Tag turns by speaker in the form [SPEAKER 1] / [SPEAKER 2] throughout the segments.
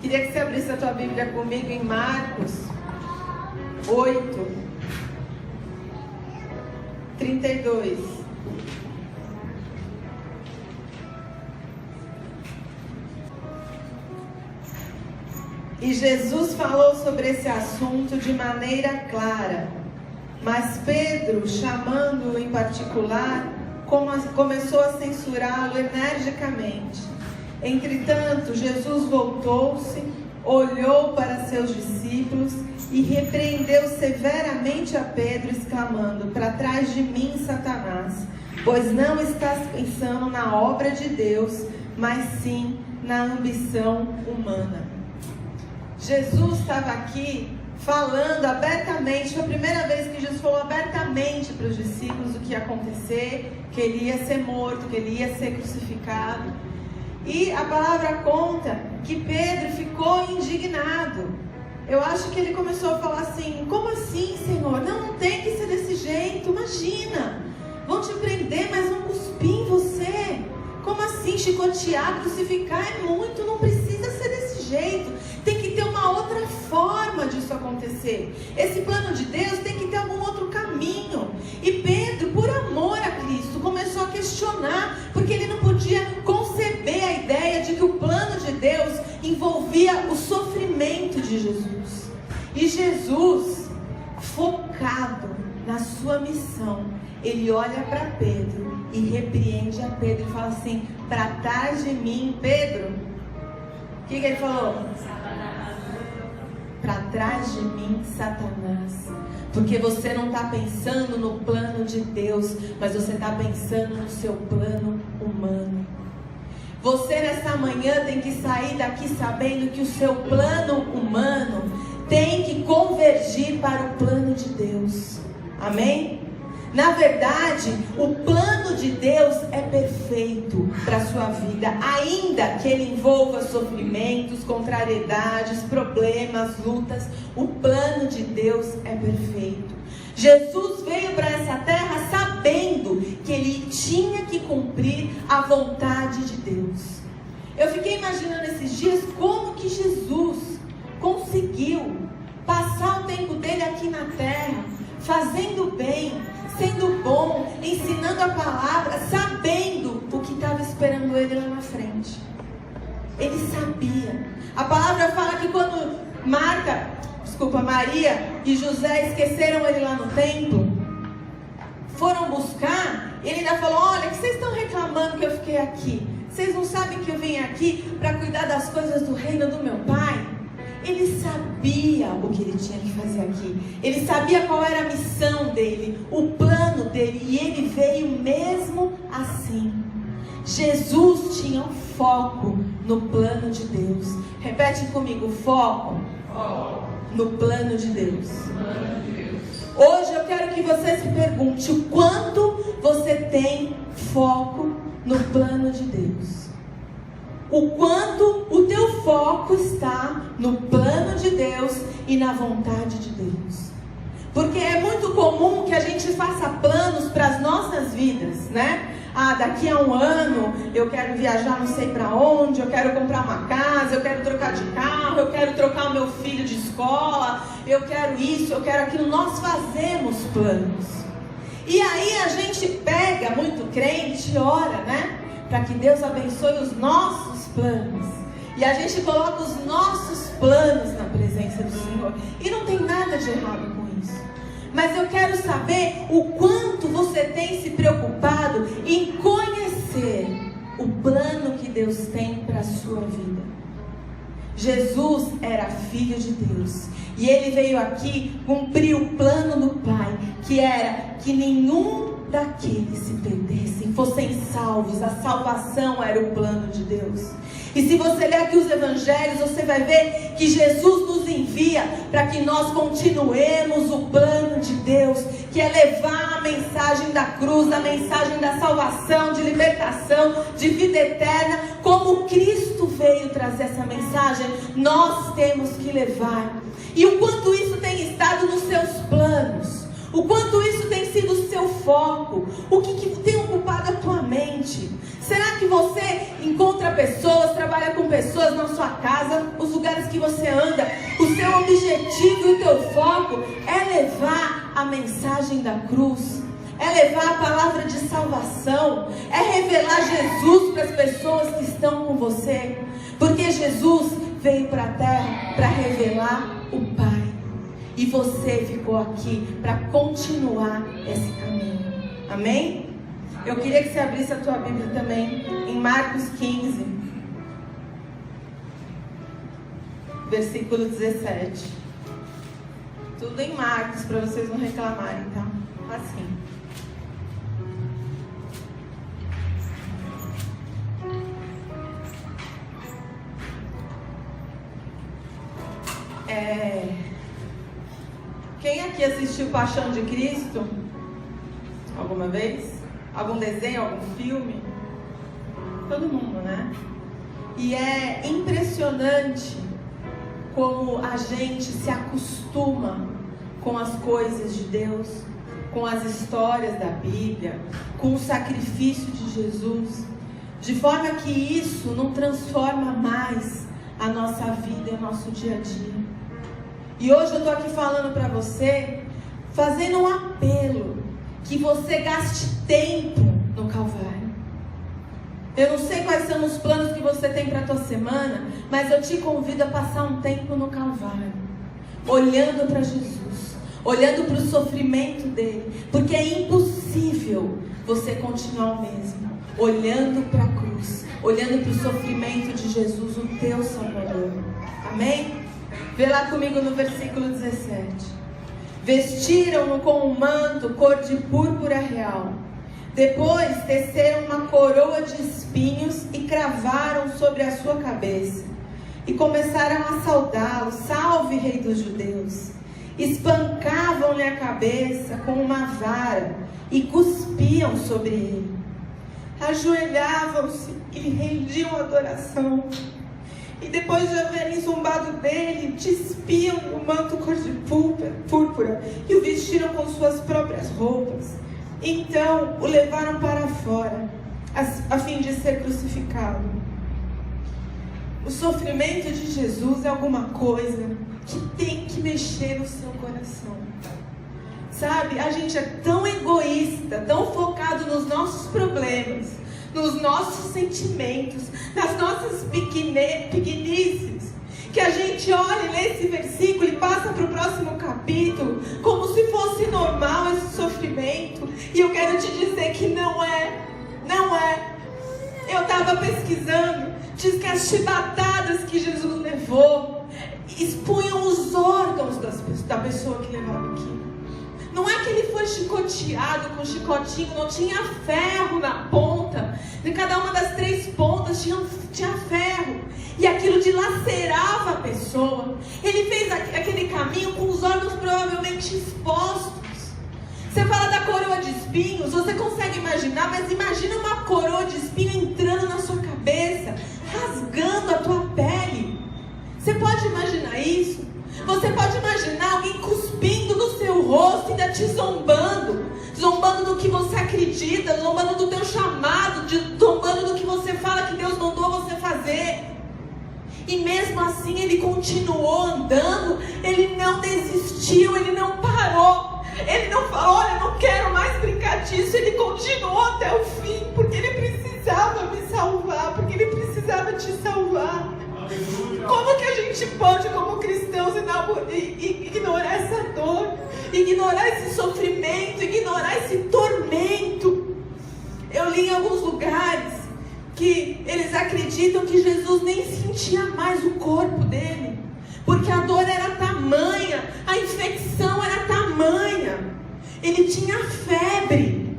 [SPEAKER 1] Queria que você abrisse a tua Bíblia comigo em Marcos 8, 32. E Jesus falou sobre esse assunto de maneira clara, mas Pedro, chamando-o em particular, começou a censurá-lo energicamente. Entretanto, Jesus voltou-se, olhou para seus discípulos e repreendeu severamente a Pedro, exclamando: para trás de mim, Satanás, pois não estás pensando na obra de Deus, mas sim na ambição humana. Jesus estava aqui falando abertamente, foi a primeira vez que Jesus falou abertamente para os discípulos o que ia acontecer, que ele ia ser morto, que ele ia ser crucificado. E a palavra conta que Pedro ficou indignado. Eu acho que ele começou a falar assim: como assim, Senhor? Não tem que ser desse jeito, imagina, vão te prender, mas vão cuspir em você. Como assim? Chicotear, crucificar é muito, não precisa ser desse jeito. Tem que ter uma outra forma disso acontecer. Esse plano de Deus tem que ter algum outro caminho. E Pedro, por amor a Cristo, começou a questionar, porque ele não podia conceber a ideia de que o plano de Deus envolvia o sofrimento de Jesus. E Jesus, focado na sua missão, ele olha para Pedro e repreende a Pedro e fala assim: para trás de mim, Pedro. O que ele falou? Para trás de mim, Satanás. Porque você não está pensando no plano de Deus, mas você está pensando no seu plano humano. Você nessa manhã tem que sair daqui sabendo que o seu plano humano tem que convergir para o plano de Deus. Amém? Na verdade, o plano de Deus é perfeito para a sua vida, ainda que ele envolva sofrimentos, contrariedades, problemas, lutas. O plano de Deus é perfeito. Jesus veio para essa terra sabendo que ele tinha que cumprir a vontade de Deus. Eu fiquei imaginando esses dias como que Jesus conseguiu passar o tempo dele aqui na terra, fazendo bem, sendo bom, ensinando a palavra, sabendo o que estava esperando ele lá na frente. Ele sabia. A palavra fala que quando Maria e José esqueceram ele lá no templo, foram buscar, ele ainda falou: olha, que vocês estão reclamando que eu fiquei aqui? Vocês não sabem que eu vim aqui para cuidar das coisas do reino do meu pai? Ele sabia o que ele tinha que fazer aqui. Ele sabia qual era a missão dele, o plano dele, e ele veio mesmo assim. Jesus tinha um foco no plano de Deus. Repete comigo: foco no plano de Deus. Hoje eu quero que você se pergunte o quanto você tem foco no plano de Deus. O quanto o teu foco está no plano de Deus e na vontade de Deus. Porque é muito comum que a gente faça planos para as nossas vidas, né? Daqui a um ano eu quero viajar não sei para onde, eu quero comprar uma casa, eu quero trocar de carro, eu quero trocar o meu filho de escola, eu quero isso, eu quero aquilo. Nós fazemos planos. E aí a gente pega, muito crente, e ora, né? Para que Deus abençoe os nossos planos. E a gente coloca os nossos planos na presença do Senhor. E não tem nada de errado com isso. Mas eu quero saber o quanto você tem se preocupado em conhecer o plano que Deus tem para a sua vida. Jesus era filho de Deus. E ele veio aqui cumprir o plano do Pai, que era que nenhum daqueles se perdessem, fossem salvos. A salvação era o plano de Deus. E se você ler aqui os evangelhos, você vai ver que Jesus nos envia para que nós continuemos o plano de Deus, que é levar a mensagem da cruz, a mensagem da salvação, de libertação, de vida eterna. Como Cristo veio trazer essa mensagem, nós temos que levar. E o quanto isso tem estado nos seus planos, o quanto isso tem sido o seu foco, o que tem ocupado a tua mente. Será que você encontra pessoas, trabalha com pessoas na sua casa, os lugares que você anda, o seu objetivo e o teu foco é levar a mensagem da cruz, é levar a palavra de salvação, é revelar Jesus para as pessoas que estão com você, porque Jesus veio para a terra para revelar o Pai, e você ficou aqui para continuar esse caminho. Amém? Eu queria que você abrisse a tua Bíblia também em Marcos 15, versículo 17. Tudo em Marcos, para vocês não reclamarem, tá? Assim. Quem aqui assistiu Paixão de Cristo? Alguma vez? Algum desenho, algum filme? Todo mundo, né? E é impressionante como a gente se acostuma com as coisas de Deus, com as histórias da Bíblia, com o sacrifício de Jesus, de forma que isso não transforma mais a nossa vida e o nosso dia a dia. E hoje eu estou aqui falando para você, fazendo um apelo, que você gaste tempo no Calvário. Eu não sei quais são os planos que você tem para a tua semana, mas eu te convido a passar um tempo no Calvário, olhando para Jesus, olhando para o sofrimento dele, porque é impossível você continuar o mesmo, olhando para a cruz, olhando para o sofrimento de Jesus, o teu Salvador. Amém? Vê lá comigo no versículo 17. Vestiram-no com um manto cor de púrpura real. Depois teceram uma coroa de espinhos e cravaram sobre a sua cabeça. E começaram a saudá-lo: salve, rei dos judeus. Espancavam-lhe a cabeça com uma vara e cuspiam sobre ele. Ajoelhavam-se e lhe rendiam adoração. E depois de haverem zombado dele, despiam o manto cor de púrpura e o vestiram com suas próprias roupas. Então o levaram para fora, a fim de ser crucificado. O sofrimento de Jesus é alguma coisa que tem que mexer no seu coração. Sabe, a gente é tão egoísta, tão focado nos nossos problemas, nos nossos sentimentos, nas nossas pequenices, que a gente olha e lê esse versículo e passa para o próximo capítulo como se fosse normal esse sofrimento. E eu quero te dizer que não é. Eu estava pesquisando, diz que as chibatadas que Jesus levou expunham os órgãos da pessoa que levava aquilo. Não é que ele foi chicoteado com chicotinho, não tinha ferro na ponta. De cada uma das 3 pontas tinha ferro. E aquilo dilacerava a pessoa. Ele fez aquele caminho com os órgãos provavelmente expostos. Você fala da coroa de espinhos, você consegue imaginar, mas imagina uma coroa de espinho entrando na sua cabeça, rasgando a tua pele. Você pode imaginar isso? Você pode imaginar alguém cuspindo no seu rosto, ainda te zombando do que você acredita, zombando do teu chamado, zombando do que você fala que Deus mandou você fazer. E mesmo assim ele continuou andando, ele não desistiu, ele não parou, ele não falou: olha, eu não quero mais brincar disso. Ele continuou até o fim, porque ele precisava me salvar, porque ele precisava te salvar. Como que a gente pode, como cristãos, ignorar essa dor, ignorar esse sofrimento, ignorar esse tormento? Eu li em alguns lugares que eles acreditam que Jesus nem sentia mais o corpo dele, porque a dor era tamanha, a infecção era tamanha, ele tinha febre,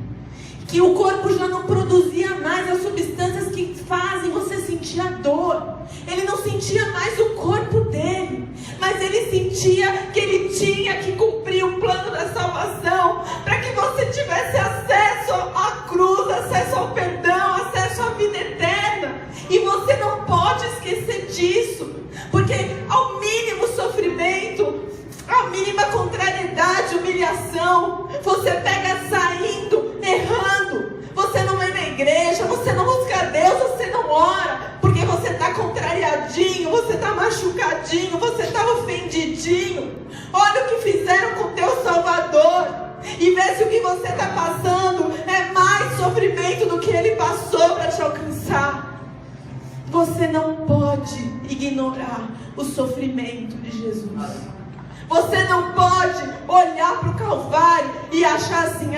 [SPEAKER 1] que o corpo já não produzia mais as substâncias que fazem você sentir a dor. Ele não sentia mais o corpo dele, mas ele sentia que ele tinha que cumprir o plano da salvação, para que você tivesse acesso à cruz, acesso ao perdão, acesso à vida eterna. E você não pode esquecer disso, porque ao mínimo sofrimento, a mínima contrariedade, humilhação, você pega saindo, errando. Você não vem na igreja, você não busca a Deus, você não ora, porque você está contrariadinho, você está machucadinho. magoadinho, você está ofendidinho. Olha o que fizeram com o teu Salvador. E vê se o que você está passando é mais sofrimento do que ele passou para te alcançar. Você não pode ignorar o sofrimento de Jesus. Você não pode olhar para o Calvário e achar assim: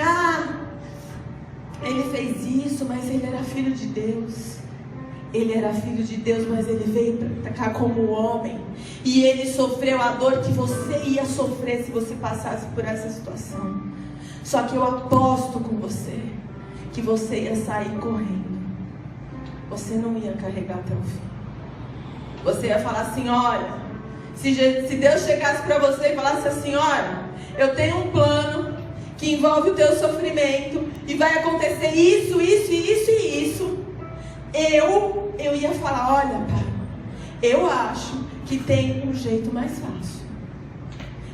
[SPEAKER 1] ele fez isso, mas ele era filho de Deus. Ele era filho de Deus, mas ele veio para cá como homem. E ele sofreu a dor que você ia sofrer se você passasse por essa situação. Só que eu aposto com você que você ia sair correndo. Você não ia carregar até o fim. Você ia falar assim: olha, se Deus chegasse para você e falasse assim: olha, eu tenho um plano que envolve o teu sofrimento e vai acontecer isso, isso, isso e isso. Eu ia falar: olha, pai, eu acho que tem um jeito mais fácil.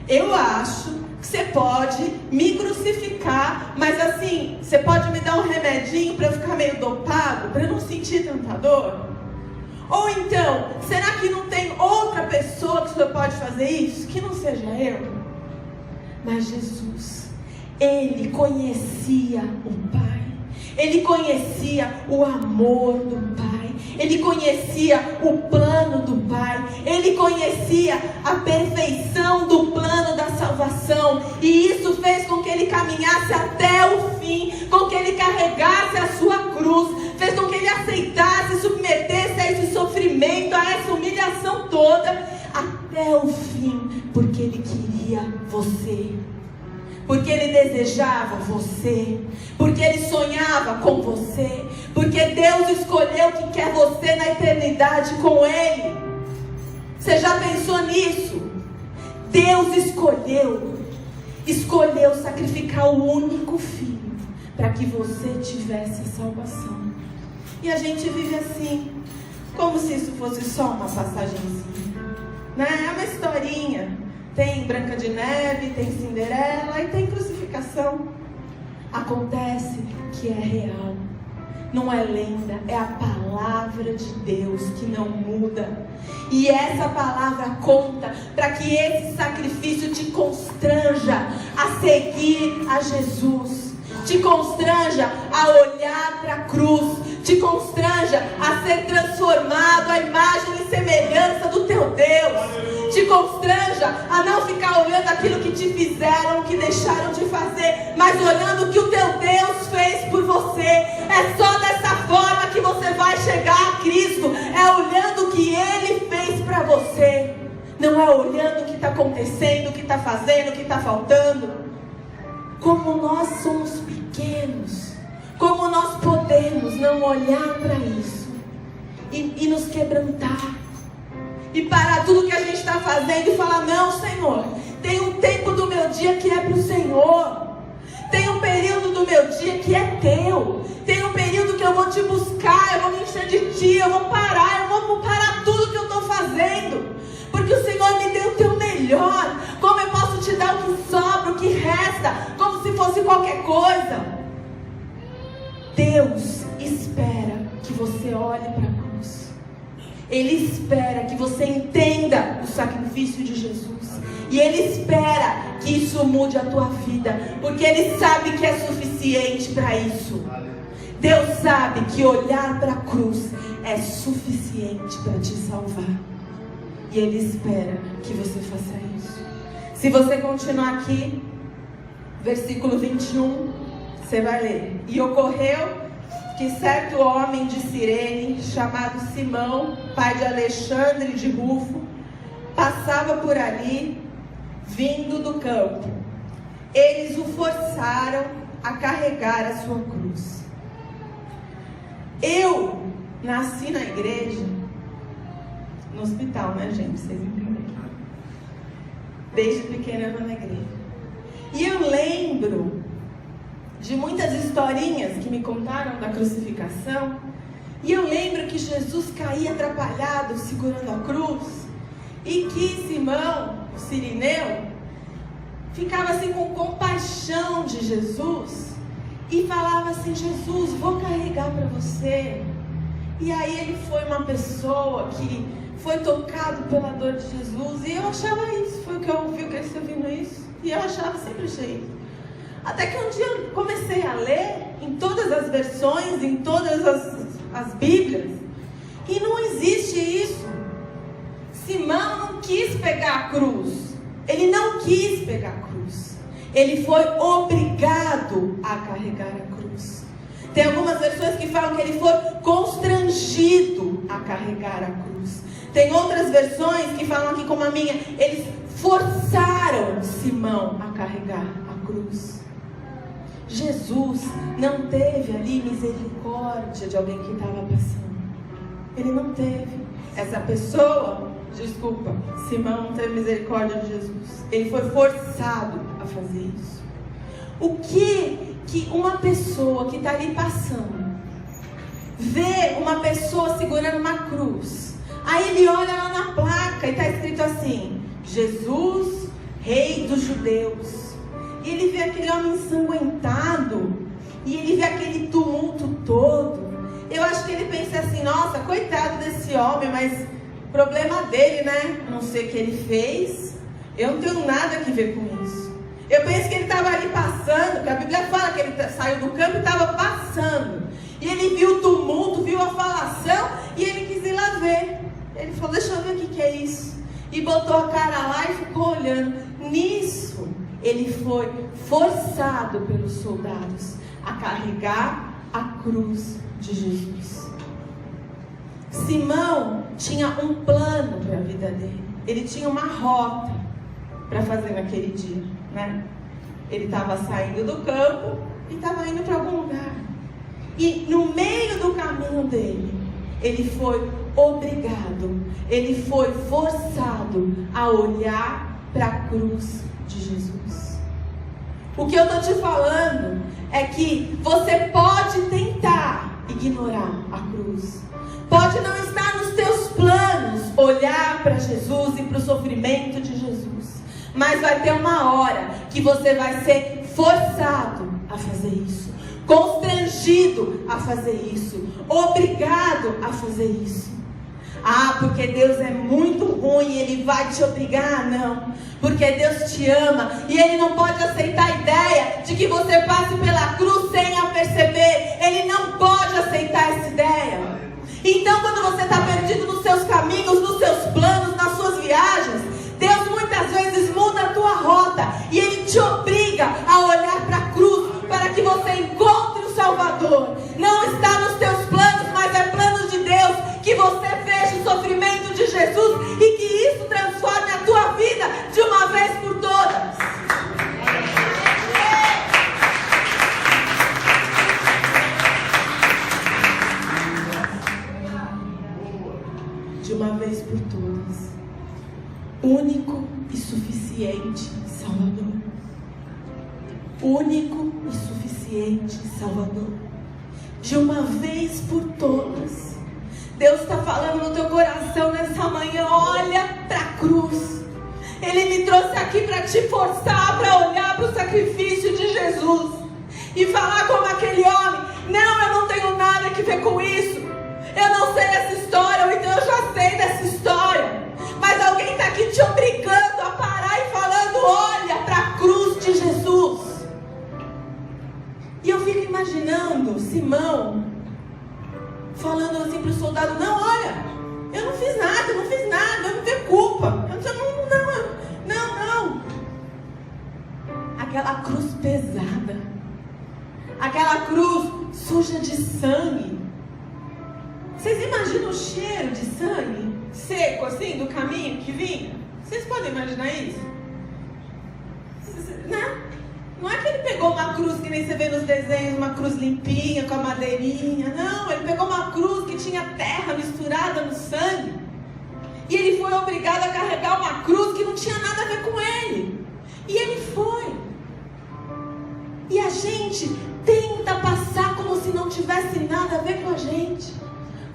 [SPEAKER 1] Eu acho que você pode me crucificar, mas assim, você pode me dar um remedinho para eu ficar meio dopado, para eu não sentir tanta dor? Ou então, será que não tem outra pessoa que o Senhor pode fazer isso? Que não seja eu? Mas Jesus, ele conhecia o Pai. Ele conhecia o amor do Pai. Ele conhecia o plano do Pai. Ele conhecia a perfeição do plano da salvação. E isso fez com que ele caminhasse até o fim, com que ele carregasse a sua cruz, fez com que ele aceitasse, submetesse a esse sofrimento, a essa humilhação toda, até o fim, porque ele queria você. Porque ele desejava você, porque ele sonhava com você, porque Deus escolheu que quer você na eternidade com ele. Você já pensou nisso? Deus escolheu sacrificar o único filho para que você tivesse salvação. E a gente vive assim, como se isso fosse só uma passagenzinha, né? É uma historinha. Tem Branca de Neve, tem Cinderela e tem crucificação. Acontece que é real. Não é lenda, é a palavra de Deus que não muda. E essa palavra conta para que esse sacrifício te constranja a seguir a Jesus. Te constranja a olhar para a cruz. Te constranja a ser transformado à imagem e semelhança do teu Deus. Te constranja a não ficar olhando aquilo que te fizeram, que deixaram de fazer, mas olhando o que o teu Deus fez por você. É só dessa forma que você vai chegar a Cristo. É olhando o que Ele fez para você. Não é olhando o que está acontecendo, o que está fazendo, o que está faltando. Como nós somos pequenos, como nós podemos não olhar para isso e nos quebrantar. E parar tudo que a gente está fazendo e falar: não, Senhor, tem um tempo do meu dia que é para o Senhor. Tem um período do meu dia que é teu. Tem um período que eu vou te buscar, eu vou me encher de ti, eu vou parar tudo que eu estou fazendo. Porque o Senhor me deu o teu melhor. Como eu posso te dar o que sobra, o que resta, como se fosse qualquer coisa? Deus espera que você olhe para a cruz. Ele espera que você entenda o sacrifício de Jesus. E Ele espera que isso mude a tua vida, porque Ele sabe que é suficiente para isso. Deus sabe que olhar para a cruz é suficiente para te salvar. E Ele espera que você faça isso. Se você continuar aqui, versículo 21, você vai ler: e ocorreu que certo homem de Cirene, chamado Simão, pai de Alexandre de Rufo, passava por ali, vindo do campo. Eles o forçaram a carregar a sua cruz. Eu nasci na igreja, no hospital, né, gente? Vocês entenderam? Desde pequena eu vou na igreja. E eu lembro de muitas historinhas que me contaram da crucificação. E eu lembro que Jesus caía atrapalhado, segurando a cruz. E que Simão, o sirineu, ficava assim com compaixão de Jesus. E falava assim: Jesus, vou carregar para você. E aí ele foi uma pessoa que foi tocado pela dor de Jesus. E eu achava isso, foi o que eu ouvi, eu cresci ouvindo isso. E eu achava, sempre achei isso. Até que um dia eu comecei a ler em todas as versões, em todas as Bíblias, e não existe isso. Simão não quis pegar a cruz. Ele não quis pegar a cruz. Ele foi obrigado a carregar a cruz. Tem algumas versões que falam que ele foi constrangido a carregar a cruz. Tem outras versões que falam aqui como a minha, eles forçaram Simão a carregar a cruz. Jesus não teve ali misericórdia de alguém que estava passando. Ele não teve. Essa pessoa, desculpa, Simão não teve misericórdia de Jesus. Ele foi forçado a fazer isso. O que uma pessoa que está ali passando vê uma pessoa segurando uma cruz, aí ele olha lá na placa e está escrito assim: Jesus, Rei dos Judeus. E ele vê aquele homem ensanguentado, e ele vê aquele tumulto todo. Eu acho que ele pensa assim: nossa, coitado desse homem, mas problema dele, né? Não sei o que ele fez, eu não tenho nada a ver com isso. Eu penso que ele estava ali passando, porque a Bíblia fala que ele saiu do campo e estava passando. E ele viu o tumulto, viu a falação, e ele quis ir lá ver. Ele falou: deixa eu ver o que é isso. E botou a cara lá e ficou olhando. Nisso, ele foi forçado pelos soldados a carregar a cruz de Jesus. Simão tinha um plano para a vida dele. Ele tinha uma rota para fazer naquele dia, né? Ele estava saindo do campo e estava indo para algum lugar. E no meio do caminho dele, ele foi obrigado, ele foi forçado a olhar para a cruz de Jesus. O que eu estou te falando é que você pode tentar ignorar a cruz. Pode não estar nos teus planos olhar para Jesus e para o sofrimento de Jesus. Mas vai ter uma hora que você vai ser forçado a fazer isso, constrangido a fazer isso, obrigado a fazer isso. Ah, porque Deus é muito ruim, Ele vai te obrigar? Não, porque Deus te ama e Ele não pode aceitar a ideia de que você passe pela cruz sem a perceber. Ele não pode aceitar essa ideia. Então, quando você está perdido nos seus caminhos, nos seus planos, nas suas viagens, Deus muitas vezes muda a tua rota e Ele te obriga a olhar para a cruz para que você encontre o Salvador. Não está nos teus planos, mas é plano de Deus que você veja o sofrimento de Jesus e que isso transforme a tua vida de uma vez por todas. De uma vez por todas. Único e suficiente Salvador. Único e suficiente Salvador. De uma vez por todas. Deus está falando no teu coração nessa manhã: olha para a cruz. Ele me trouxe aqui para te forçar para olhar para o sacrifício de Jesus e falar como aquele homem: não, eu não tenho nada a ver com isso, eu não sei essa história, ou então eu já sei dessa história, mas alguém está aqui te obrigando a parar e falando: olha para a cruz de Jesus. E eu fico imaginando Simão falando assim para o soldado: não, olha, eu não fiz nada, eu não tenho culpa, não. Aquela cruz pesada, aquela cruz suja de sangue. Vocês imaginam o cheiro de sangue seco assim do caminho que vinha? Vocês podem imaginar isso? Né? Não é que ele pegou uma cruz que nem você vê nos desenhos, uma cruz limpinha, com a madeirinha. Não, ele pegou uma cruz que tinha terra misturada no sangue. E ele foi obrigado a carregar uma cruz que não tinha nada a ver com ele. E ele foi. E a gente tenta passar como se não tivesse nada a ver com a gente,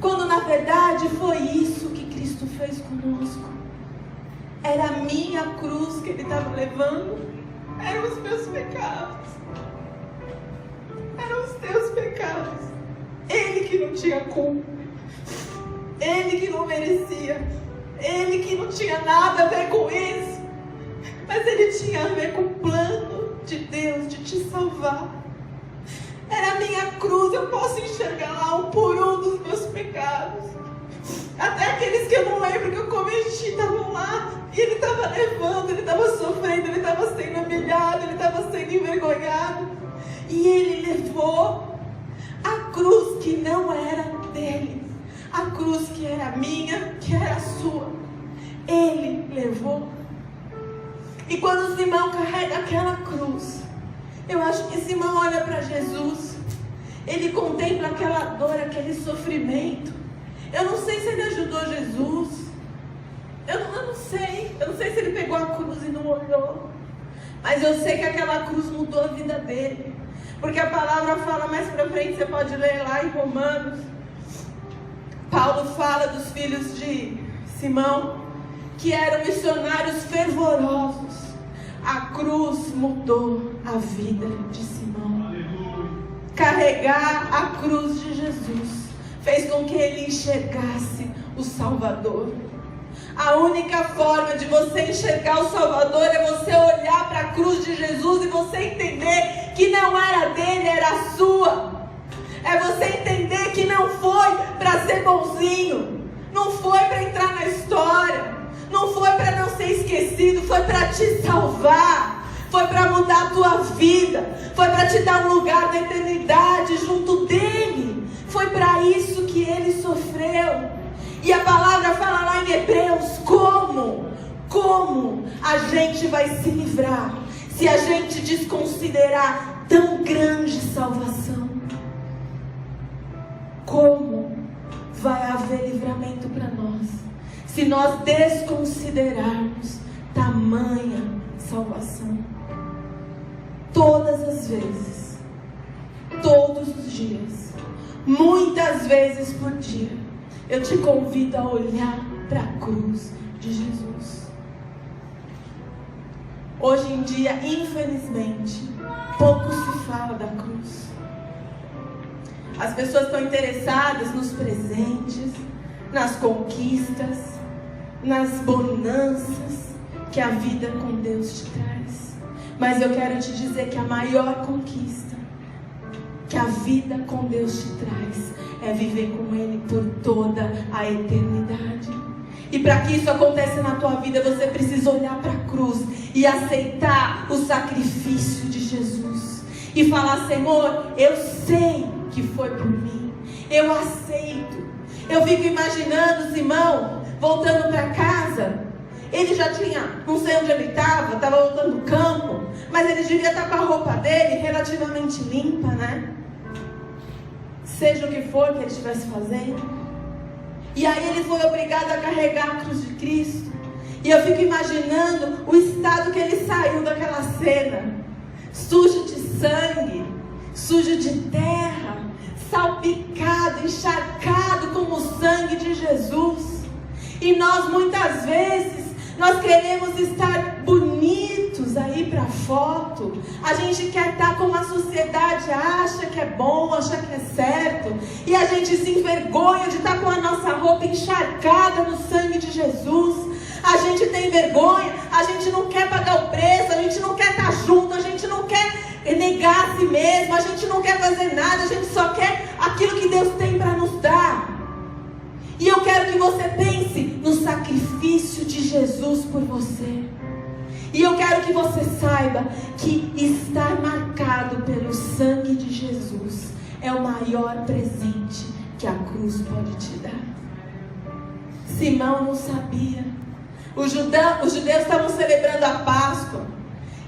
[SPEAKER 1] quando na verdade foi isso que Cristo fez conosco. Era a minha cruz que Ele estava levando. Eram os meus pecados. Eram os teus pecados. Ele que não tinha culpa. Ele que não merecia. Ele que não tinha nada a ver com isso, mas ele tinha a ver com o plano de Deus de te salvar. Era a minha cruz, eu posso enxergar lá um por um dos meus pecados. Até aqueles que eu não lembro que eu cometi estavam lá. E ele estava levando, ele estava sofrendo, ele estava sendo humilhado, ele estava sendo envergonhado. E ele levou a cruz que não era dele, a cruz que era minha, que era a sua. Ele levou. E quando Simão carrega aquela cruz, eu acho que Simão olha para Jesus, ele contempla aquela dor, aquele sofrimento. Eu não sei se ele ajudou Jesus, eu não sei se ele pegou a cruz e não olhou, mas eu sei que aquela cruz mudou a vida dele, porque a palavra fala mais para frente, você pode ler lá em Romanos, Paulo fala dos filhos de Simão, que eram missionários fervorosos. A cruz mudou a vida de Simão. Carregar a cruz de Jesus fez com que ele enxergasse o Salvador. A única forma de você enxergar o Salvador é você olhar para a cruz de Jesus e você entender que não era dele, era a sua. É você entender que não foi para ser bonzinho, não foi para entrar na história, não foi para não ser esquecido, foi para te salvar, foi para mudar a tua vida, foi para te dar um lugar da eternidade junto dele. Foi para isso que ele sofreu. E a palavra fala lá em Hebreus, como a gente vai se livrar se a gente desconsiderar tão grande salvação? Como vai haver livramento para nós se nós desconsiderarmos tamanha salvação? Todas as vezes, todos os dias, muitas vezes por dia, eu te convido a olhar para a cruz de Jesus. Hoje em dia, infelizmente, pouco se fala da cruz. As pessoas estão interessadas nos presentes, nas conquistas, nas bonanças que a vida com Deus te traz. Mas eu quero te dizer que a maior conquista que a vida com Deus te traz é viver com Ele por toda a eternidade. E para que isso aconteça na tua vida, você precisa olhar para a cruz e aceitar o sacrifício de Jesus e falar: Senhor, eu sei que foi por mim, eu aceito. Eu fico imaginando Simão voltando para casa. Ele já tinha, não sei onde ele estava voltando do campo, mas ele devia estar com a roupa dele relativamente limpa, né? Seja o que for que ele estivesse fazendo. E aí ele foi obrigado a carregar a cruz de Cristo. E eu fico imaginando o estado que ele saiu daquela cena, sujo de sangue, sujo de terra, salpicado, encharcado com o sangue de Jesus. E nós muitas vezes, nós queremos estar bonitos aí para foto. A gente quer estar como a sociedade acha que é bom, acha que é certo. E a gente se envergonha de estar com a nossa roupa encharcada no sangue de Jesus. A gente tem vergonha, a gente não quer pagar o preço, a gente não quer estar junto, a gente não quer negar a si mesmo, a gente não quer fazer nada, a gente só quer aquilo que Deus tem para nos dar. E eu quero que você pense no sacrifício de Jesus por você. E eu quero que você saiba que estar marcado pelo sangue de Jesus é o maior presente que a cruz pode te dar. Simão não sabia. Os judeus estavam celebrando a Páscoa.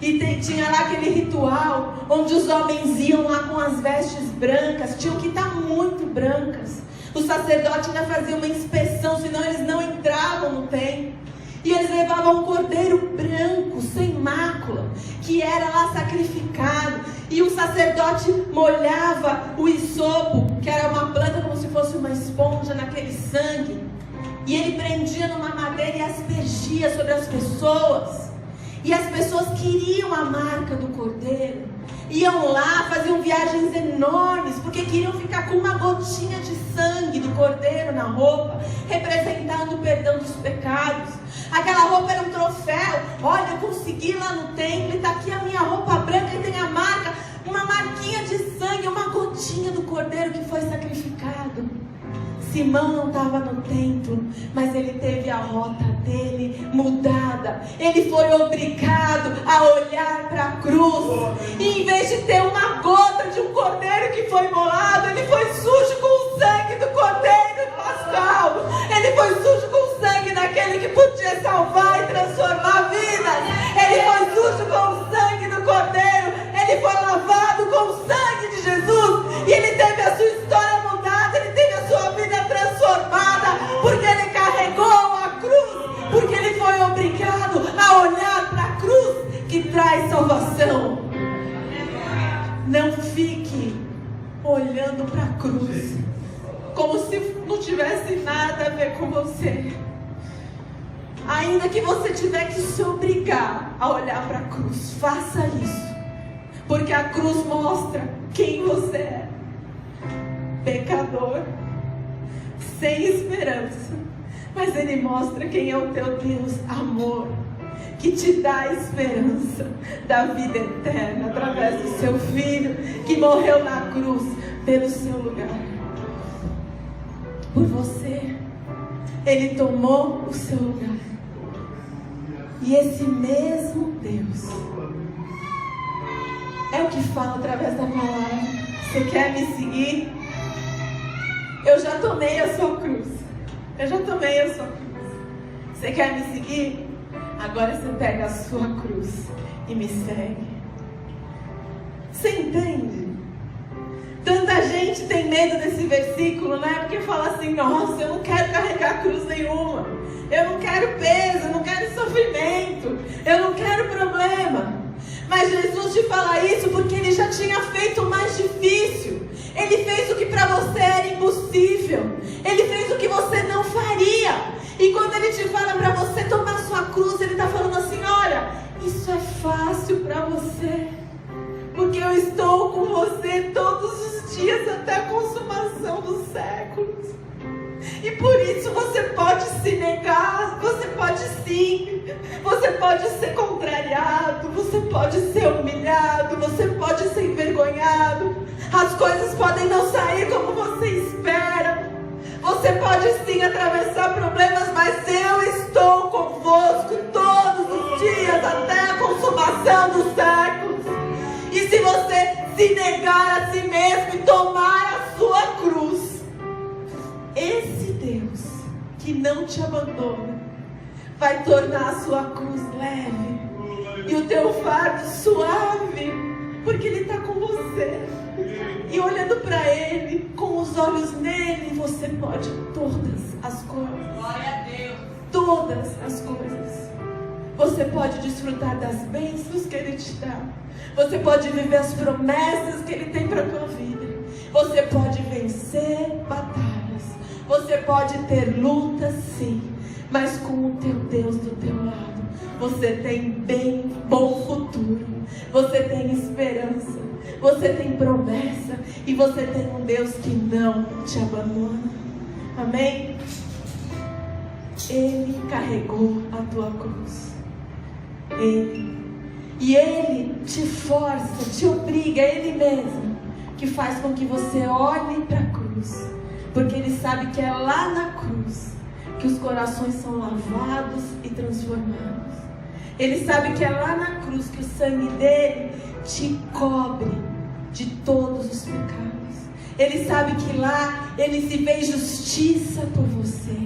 [SPEAKER 1] E tinha lá aquele ritual onde os homens iam lá com as vestes brancas. Tinham que estar muito brancas. O sacerdote ainda fazia uma inspeção, senão eles não entravam no templo. E eles levavam um cordeiro branco, sem mácula, que era lá sacrificado. E o sacerdote molhava o hisopo, que era uma planta como se fosse uma esponja, naquele sangue. E ele prendia numa madeira e aspergia sobre as pessoas. E as pessoas queriam a marca do cordeiro. iam lá, faziam viagens enormes, porque queriam ficar com uma gotinha de sangue do cordeiro na roupa, representando o perdão dos pecados. Aquela roupa era um troféu. Olha, eu consegui lá no templo, e está aqui a minha roupa branca e tem a marca, uma marquinha de sangue, uma gotinha do cordeiro que foi sacrificado. Simão não estava no templo, mas ele teve a rota dele mudada. Ele foi obrigado a olhar para a cruz. E em vez de ter uma gota de um cordeiro que foi imolado, ele foi sujo com o sangue do cordeiro pascal. Ele foi sujo com o sangue daquele que podia salvar e transformar vidas. Ele foi sujo com o sangue do cordeiro. Ele foi lavado com o sangue de Jesus. E ele teve a sua história mudada. Ele teve a sua vida transformada, porque ele carregou a cruz, porque ele foi obrigado a olhar para a cruz que traz salvação. Não fique olhando para a cruz como se não tivesse nada a ver com você. Ainda que você tiver que se obrigar a olhar para a cruz, faça isso, porque a cruz mostra quem você é. Pecador, sem esperança, mas ele mostra quem é o teu Deus, amor, que te dá a esperança da vida eterna através do seu Filho, que morreu na cruz pelo seu lugar. Por você, ele tomou o seu lugar. E esse mesmo Deus é o que fala através da palavra. Você quer me seguir? Eu já tomei a sua cruz. Eu já tomei a sua cruz. Você quer me seguir? Agora você pega a sua cruz e me segue. Você entende? Tanta gente tem medo desse versículo, né? Porque fala assim: nossa, eu não quero carregar cruz nenhuma. Eu não quero peso, eu não quero sofrimento, eu não quero problema. Mas Jesus te fala isso porque ele já tinha feito o mais difícil. Ele fez o que para você era impossível. Ele fez o que você não faria. E quando ele te fala para você tomar sua cruz, ele está falando assim: olha, isso é fácil para você, porque eu estou com você todos os dias até a consumação dos séculos. E por isso você pode se negar, você pode sim, você pode ser contrariado, você pode ser humilhado, você pode ser envergonhado, as coisas podem não sair como você espera, você pode sim atravessar problemas, mas eu estou convosco todos os dias até a consumação dos séculos. E se você se negar a si mesmo e tomar a sua cruz, esse Deus que não te abandona vai tornar a sua cruz leve e o teu fardo suave, porque ele está com você. E olhando para ele, com os olhos nele, você pode todas as coisas. Glória a Deus. Todas as coisas. Você pode desfrutar das bênçãos que ele te dá. Você pode viver as promessas que ele tem para a tua vida. Você pode vencer batalhas. Você pode ter lutas, sim, mas com o teu Deus do teu lado, você tem bom futuro, você tem esperança, você tem promessa, e você tem um Deus que não te abandona. Amém? Ele carregou a tua cruz. E Ele te força, te obriga, é Ele mesmo que faz com que você olhe para a cruz, porque Ele sabe que é lá na cruz que os corações são lavados e transformados. Ele sabe que é lá na cruz que o sangue dele te cobre de todos os pecados. Ele sabe que lá Ele se fez justiça por você.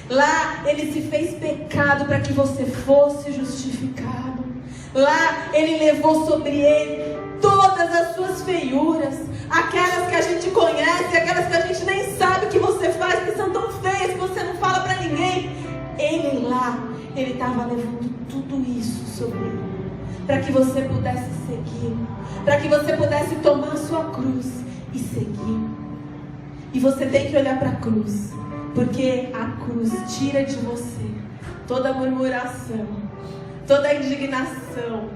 [SPEAKER 1] Lá Ele se fez pecado para que você fosse justificado. Lá Ele levou sobre Ele todas as suas feiuras, aquelas que a gente conhece, aquelas que a gente nem sabe que você faz, que são tão feias que você não fala para ninguém. Ele lá, Ele estava levando tudo isso sobre Ele, para que você pudesse seguir, para que você pudesse tomar a sua cruz e seguir. E você tem que olhar para a cruz, porque a cruz tira de você toda murmuração, toda indignação,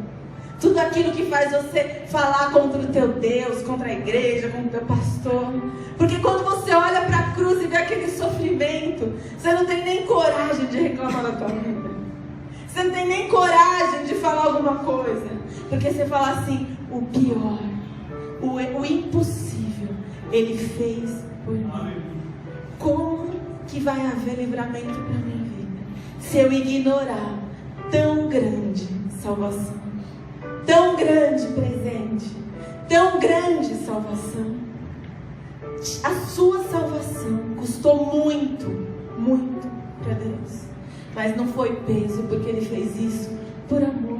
[SPEAKER 1] Tudo aquilo que faz você falar contra o teu Deus, contra a igreja, contra o teu pastor. Porque quando você olha para a cruz e vê aquele sofrimento, você não tem nem coragem de reclamar da tua vida. Você não tem nem coragem de falar alguma coisa. Porque você fala assim, o pior, o impossível, Ele fez por mim. Como que vai haver livramento para a minha vida se eu ignorar tão grande salvação? Tão grande presente, tão grande salvação. A sua salvação custou muito, muito para Deus. Mas não foi peso, porque Ele fez isso por amor.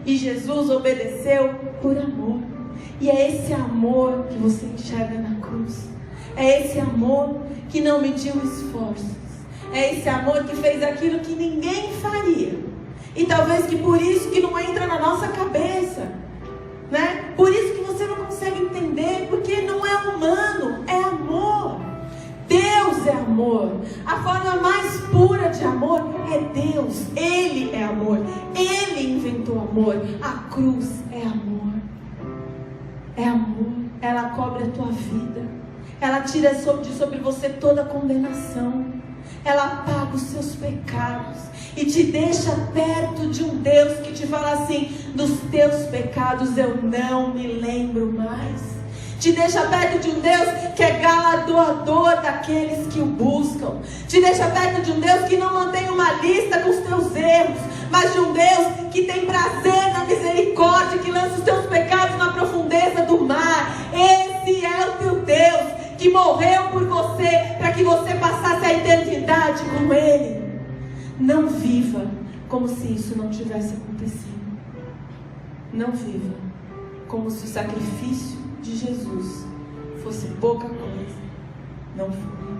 [SPEAKER 1] E Jesus obedeceu por amor. E é esse amor que você enxerga na cruz. É esse amor que não mediu esforços. É esse amor que fez aquilo que ninguém faria. E talvez que por isso que não entra na nossa cabeça, né? Por isso que você não consegue entender, porque não é humano, é amor. Deus é amor. A forma mais pura de amor é Deus. Ele é amor. Ele inventou amor. A cruz é amor. É amor. Ela cobre a tua vida. Ela tira sobre você toda a condenação. Ela paga os seus pecados e te deixa perto de um Deus que te fala assim: dos teus pecados eu não me lembro mais. Te deixa perto de um Deus que é galardoador daqueles que o buscam. Te deixa perto de um Deus que não mantém uma lista com os teus erros, mas de um Deus que tem prazer na misericórdia, que lança os teus pecados na profundeza do mar. Esse é o teu Deus, que morreu por você, para que você passasse a eternidade com Ele. Não viva como se isso não tivesse acontecido. Não viva como se o sacrifício de Jesus fosse pouca coisa. Não foi.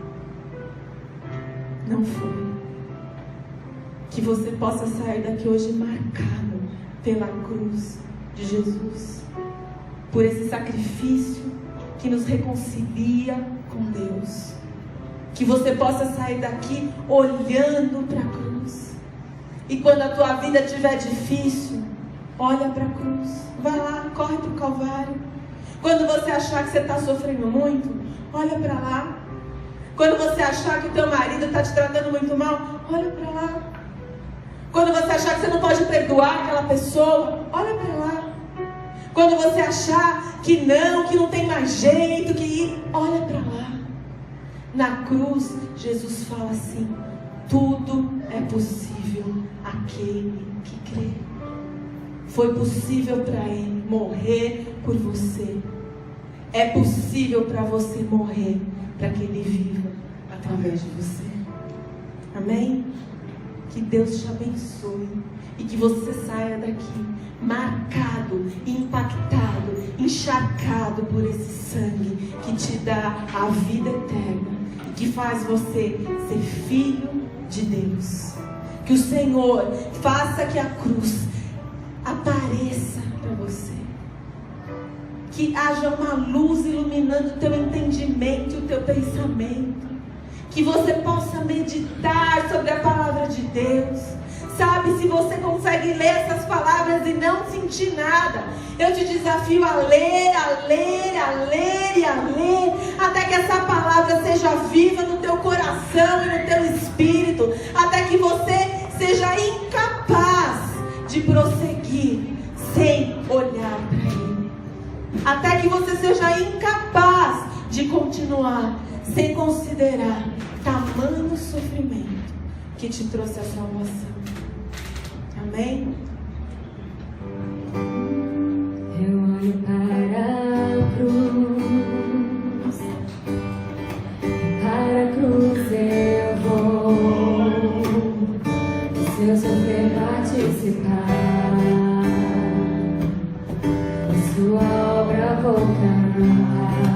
[SPEAKER 1] Não foi. Que você possa sair daqui hoje marcado pela cruz de Jesus, por esse sacrifício que nos reconcilia com Deus. Que você possa sair daqui olhando para a cruz. E quando a tua vida estiver difícil, olha para a cruz. Vai lá, corre para o Calvário. Quando você achar que você está sofrendo muito, olha para lá. Quando você achar que o teu marido está te tratando muito mal, olha para lá. Quando você achar que você não pode perdoar aquela pessoa, olha para lá. Quando você achar que não tem mais jeito, olha para lá. Na cruz, Jesus fala assim: tudo é possível àquele que crê. Foi possível para Ele morrer por você. É possível para você morrer, para que Ele viva através de você. Amém? Que Deus te abençoe e que você saia daqui marcado, impactado, encharcado por esse sangue que te dá a vida eterna e que faz você ser filho de Deus. Que o Senhor faça que a cruz apareça para você. Que haja uma luz iluminando o teu entendimento e o teu pensamento. Que você possa meditar sobre a palavra de Deus. Sabe, se você consegue ler essas palavras e não sentir nada, eu te desafio a ler, a ler, a ler e a ler, até que essa palavra seja viva no teu coração e no teu espírito, até que você seja incapaz de prosseguir sem olhar para Ele, até que você seja incapaz de continuar sem considerar tamanho sofrimento que te trouxe a salvação. Amém?
[SPEAKER 2] Eu olho para a cruz, para a cruz eu vou, do seu sofrer participar, de sua obra vou cantar.